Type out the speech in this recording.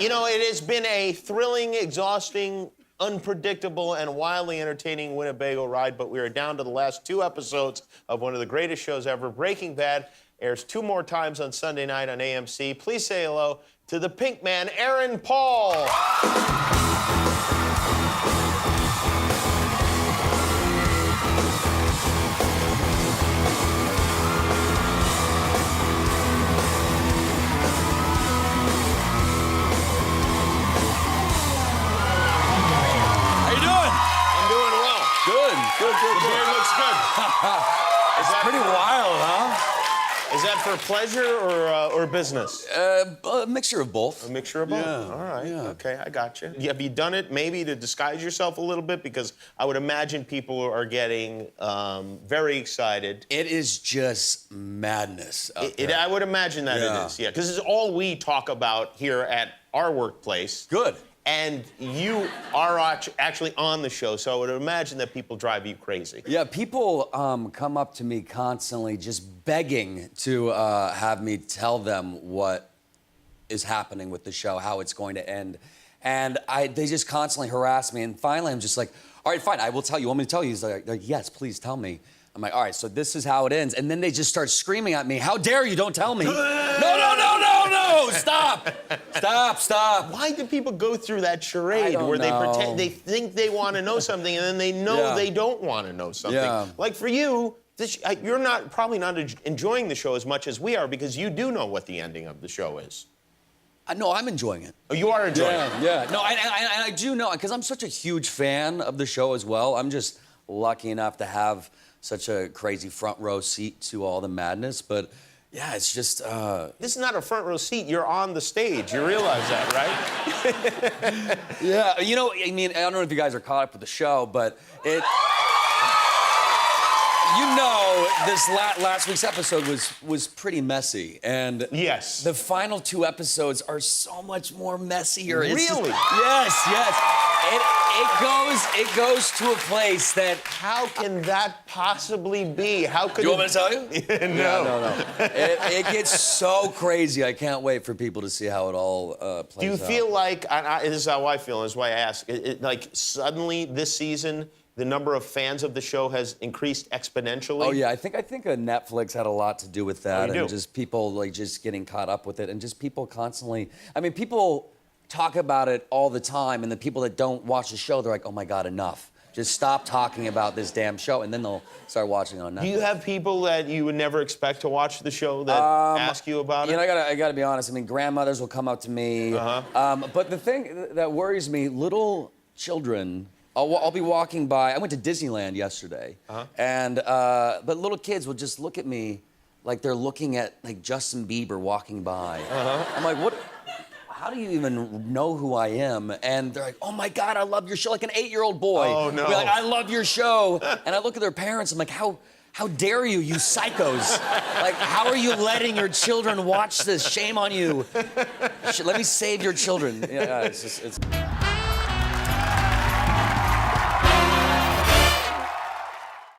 You know, it has been a thrilling, exhausting, unpredictable, and wildly entertaining Winnebago ride, but we are down to the last 2 episodes of one of the greatest shows ever. Breaking Bad airs 2 more times on Sunday night on AMC. Please say hello to the Pink Man, Aaron Paul. Good. The beard looks good. It's pretty wild, huh? Is that for pleasure or business? A mixture of both. A mixture of both? Yeah. All right. Yeah. Okay, I got you. Have you done it maybe to disguise yourself a little bit? Because I would imagine people are getting very excited. It is just madness out there. I would imagine that it is, yeah. Because it's all we talk about here at our workplace. Good. And you are actually on the show, so I would imagine that people drive you crazy. Yeah, people come up to me constantly just begging to have me tell them what is happening with the show, how it's going to end. And they just constantly harass me, and finally I'm just like, all right, fine, I will tell you. You want me to tell you? He's like, yes, please tell me. I'm like, all right, so this is how it ends. And then they just start screaming at me, how dare you, don't tell me. No, stop. Why do people go through that charade where they pretend they think they want to know something and then they know they don't want to know something? Yeah. Like for you, you're probably not enjoying the show as much as we are because you do know what the ending of the show is. No, I'm enjoying it. Oh, you are enjoying it? Yeah. No, I do know, because I'm such a huge fan of the show as well. I'm just lucky enough to have such a crazy front row seat to all the madness, but yeah, it's just... This is not a front row seat, you're on the stage. You realize that, right? Yeah, you know, I mean, I don't know if you guys are caught up with the show, but it... You know, this last week's episode was pretty messy, and yes, the final 2 episodes are so much more messier. Really? Yes. It goes to a place that... How can that possibly be? How could you want me to tell you? No. It gets so crazy. I can't wait for people to see how it all plays out. Do you feel like, this is how I feel, and this is why I ask, like suddenly this season, the number of fans of the show has increased exponentially? Oh yeah, I think Netflix had a lot to do with that, and just people like just getting caught up with it, and just people constantly. I mean, people talk about it all the time, and the people that don't watch the show, they're like, "Oh my God, enough! Just stop talking about this damn show," and then they'll start watching it on Netflix. Do you have people that you would never expect to watch the show that ask you about it? You know, I gotta be honest. I mean, grandmothers will come up to me, but the thing that worries me, little children. I'll be walking by. I went to Disneyland yesterday, and but little kids will just look at me like they're looking at like Justin Bieber walking by. I'm like, what? How do you even know who I am? And they're like, oh my God, I love your show, like an 8-year-old boy. Oh no! Like, I love your show, and I look at their parents. I'm like, how dare you, you psychos? Like, how are you letting your children watch this? Shame on you. Let me save your children. Yeah, it's just.